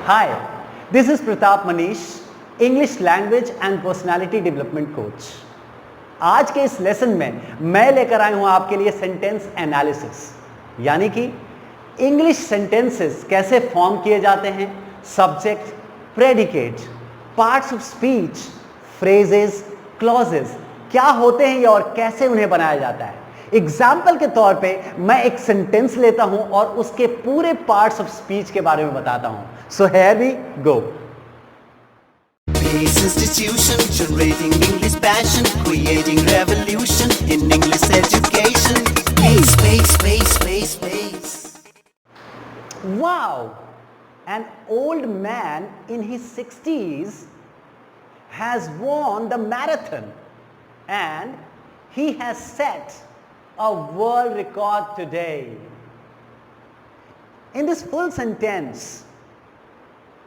Hi, this is Pratap Manish, English Language and Personality Development Coach. आज के इस lesson में मैं लेकर आया हूं आपके लिए सेंटेंस एनालिसिस, यानी कि इंग्लिश सेंटेंसेस कैसे फॉर्म किए जाते हैं, subject, predicate, parts of speech, phrases, clauses क्या होते हैं ये और कैसे उन्हें बनाया जाता है। एग्जाम्पल के तौर पे मैं एक सेंटेंस लेता हूं और उसके पूरे पार्ट्स ऑफ स्पीच के बारे में बताता हूं। So here we go. Peace institution, generating English passion, creating revolution in English education. Space, space, space, space, space. Wow! An old man in his 60s has won the marathon and he has set a world record today. In this full sentence,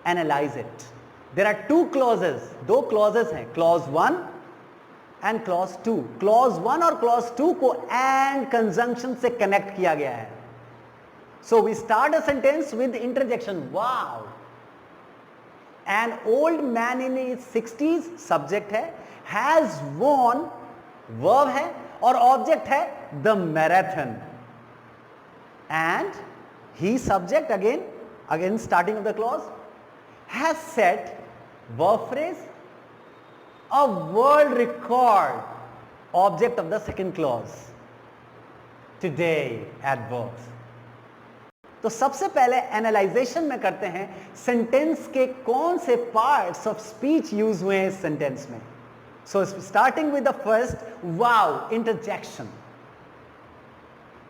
analyze it. There are two clauses, दो clauses हैं, clause 1 and clause 2. clause 1 और clause 2 को and conjunction से connect किया गया है. So we start a sentence with interjection. Wow! An old man in his 60s, subject है, has won, verb है और object है the marathon. And he, subject, again starting of the clause, has set, verb phrase, a world record, object of the second clause, today, adverb. तो सबसे पहले analysation में करते हैं सेंटेंस के कौन से पार्ट्स ऑफ स्पीच यूज हुए हैं इस सेंटेंस में। So starting with the first, wow, interjection.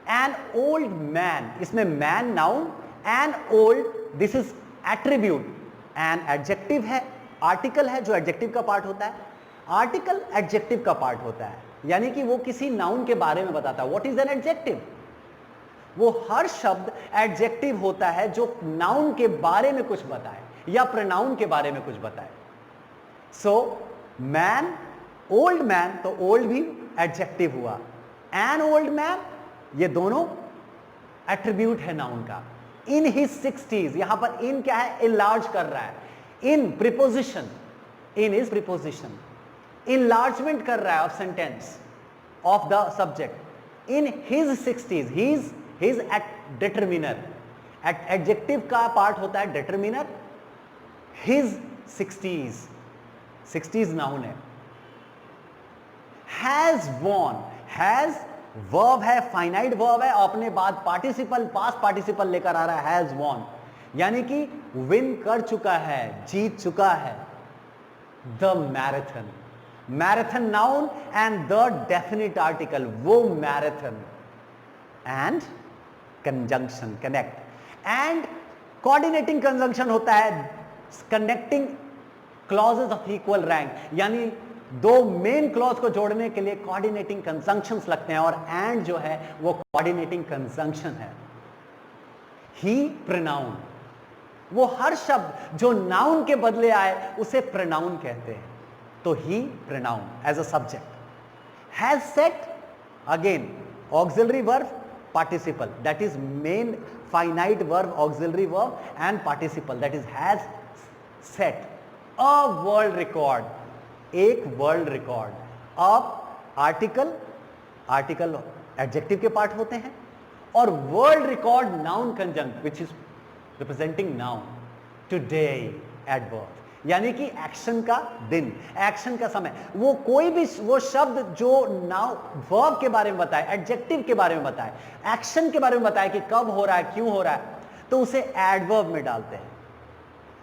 An old man, इसमें man noun, an old this is attribute, an adjective है, आर्टिकल है जो एडजेक्टिव का पार्ट होता है। आर्टिकल एडजेक्टिव का पार्ट होता है, यानी कि वो किसी नाउन के बारे में बताता है। What is an adjective? वो हर शब्द एडजेक्टिव होता है जो नाउन के बारे में कुछ बताए या प्रोनाउन के बारे में कुछ बताए। सो मैन, ओल्ड मैन, तो ओल्ड भी एडजेक्टिव हुआ, एन ओल्ड मैन, ये दोनों एट्रीब्यूट है नाउन का। इन हिज 60s, यहां पर इन क्या है, इनलार्ज कर रहा है। In preposition, in is preposition, enlargement कर रहा है of sentence of the subject. In his 60s, his at determiner, adjective का पार्ट होता है डिटरमिनर। हिज 60s नाउन है। हैज वॉन, हैज वर्ब है, फाइनाइट वर्ब है, अपने बाद पार्टिसिपल, पास्ट पार्टिसिपल लेकर आ रहा है, हैज वॉन, यानी कि विन कर चुका है, जीत चुका है। The marathon, marathon noun and the definite article, वो marathon. And conjunction, connect, and coordinating conjunction होता है connecting clauses of equal rank, यानी दो मेन क्लॉज को जोड़ने के लिए कोऑर्डिनेटिंग कंजंक्शंस लगते हैं, और एंड जो है वो कोऑर्डिनेटिंग कंजंक्शन है। ही प्रोनाउन, वो हर शब्द जो नाउन के बदले आए उसे प्रोनाउन कहते हैं, तो ही pronoun as a subject. Has set, again auxiliary verb, participle, that is main finite verb, auxiliary verb, and participle, that is has set a world record, एक वर्ल्ड रिकॉर्ड। अब आर्टिकल एडजेक्टिव के part होते हैं, और world record noun conjunct which is representing noun. Today adverb, यानी कि action का दिन, एक्शन का समय। वो कोई भी वो शब्द जो नाउन वर्ब के बारे में बताए, एडजेक्टिव के बारे में बताए, एक्शन के बारे में बताए कि कब हो रहा है, क्यों हो रहा है, तो उसे एडवर्ब में डालते हैं।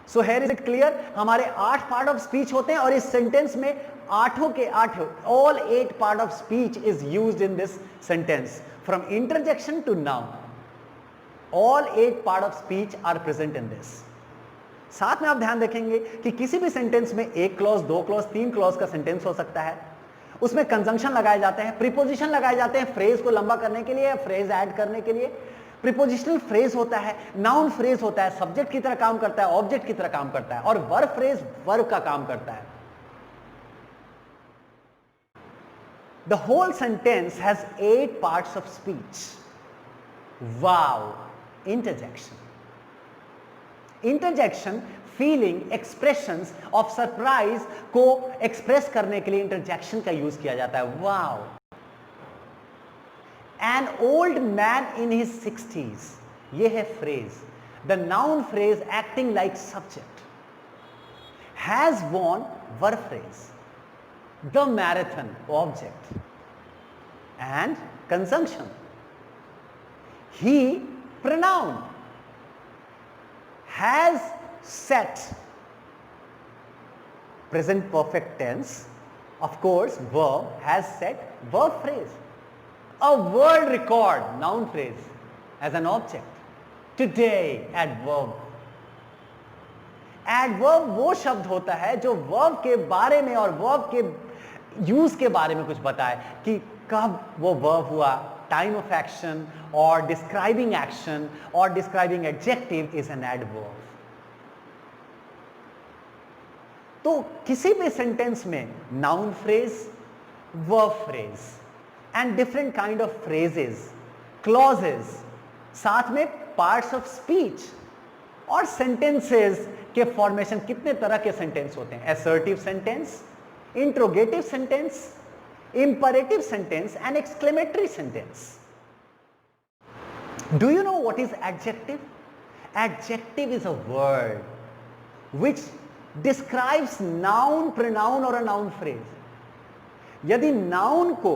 So here is it clear? हमारे 8 पार्ट ऑफ स्पीच होते हैं, और इस सेंटेंस में आठों के आठों, all 8 part of speech is used in this sentence, from interjection to noun. All 8 part of speech are present in this. साथ में आप ध्यान रखेंगे कि किसी भी सेंटेंस में एक क्लॉज, 2 क्लॉज, 3 क्लॉज का सेंटेंस हो सकता है। उसमें कंजंक्शन लगाए जाते हैं, प्रीपोजिशन लगाए जाते हैं फ्रेज को लंबा करने के लिए, फ्रेज ऐड करने के लिए। प्रीपोजिशनल फ्रेज होता है, नाउन फ्रेज होता है, सब्जेक्ट की तरह काम करता है, ऑब्जेक्ट की तरह काम करता है, और वर्ब फ्रेज वर्ब का काम करता है। The whole sentence has 8 parts of speech. Wow, interjection. Interjection feeling, expressions of surprise को एक्सप्रेस करने के लिए इंटरजेक्शन का यूज किया जाता है. Wow. N old man in his 60s, ये है phrase. The noun phrase acting like subject has won were phrase. The marathon object and conjunction. He pronoun has set, present perfect tense, of course verb has set, verb phrase. A world record, noun phrase as an object. Today, adverb. Adverb वो शब्द होता है जो verb के बारे में और verb के यूज के बारे में कुछ बताए कि कब वो verb हुआ. Time of action or describing action or describing adjective is an adverb. तो किसी भी सेंटेंस में noun phrase, verb phrase and different kind of phrases, clauses, साथ में parts of speech और sentences के formation. कितने तरह के sentence होते हैं? Assertive sentence, interrogative sentence, imperative sentence and exclamatory sentence. Do you know what is adjective? Adjective is a word which describes noun, pronoun or a noun phrase. यदि noun को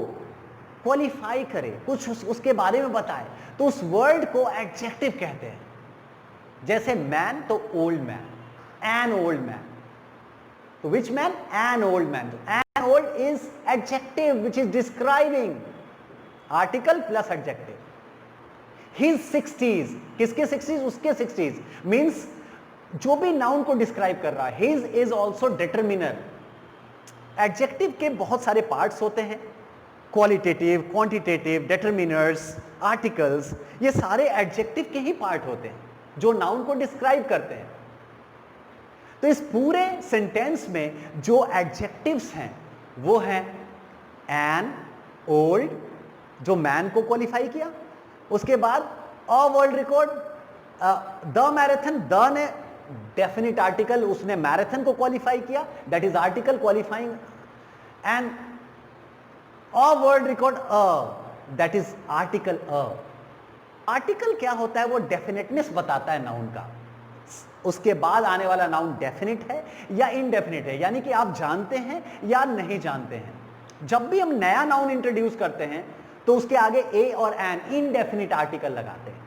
qualify करे, कुछ उसके बारे में बताए, तो उस word को adjective कहते हैं. जैसे man तो old man, an old man. तो which man? An old man. An old is adjective which is describing. Article plus adjective. His 60s. किसके 60s? उसके 60s. Means जो भी noun को describe कर रहा है. His is also determiner. Adjective के बहुत सारे parts होते हैं. Qualitative, quantitative, determiners, articles. ये सारे adjective के ही part होते हैं जो noun को describe करते हैं. तो इस पूरे सेंटेंस में जो एडजेक्टिव्स हैं वो हैं एन, ओल्ड, जो मैन को क्वालिफाई किया. उसके बाद a world record, the marathon, the ने डेफिनिट आर्टिकल, उसने मैराथन को क्वालिफाई किया, that is article qualifying. And a world record, a, that is article. A article क्या होता है? वो डेफिनेटनेस बताता है नाउन का. उसके बाद आने वाला नाउन डेफिनिट है या इनडेफिनिट है, यानी कि आप जानते हैं या नहीं जानते हैं. जब भी हम नया नाउन इंट्रोड्यूस करते हैं तो उसके आगे ए और एन, इनडेफिनिट आर्टिकल लगाते हैं.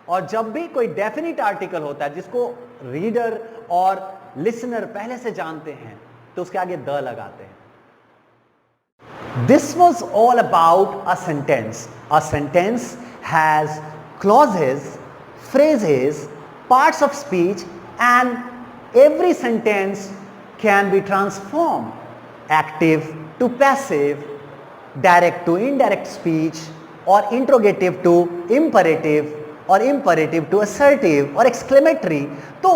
और जब भी कोई डेफिनिट आर्टिकल होता है जिसको रीडर और लिसनर पहले से जानते हैं तो उसके आगे द लगाते हैं. This was all about a sentence. A sentence has clauses, phrases, parts of speech, and every sentence can be transformed. Active to passive, direct to indirect speech, or interrogative to imperative, or imperative to assertive, or exclamatory. तो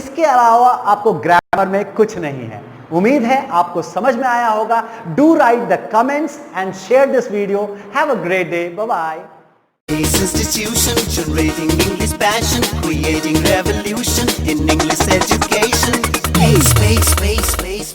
इसके अलावा आपको grammar में कुछ नहीं है. उम्मीद है आपको समझ में आया होगा. Do write the comments and share this video. Have a great day. Bye bye. Ace Institution, generating English passion, creating revolution in English education. Ace, space, space, space.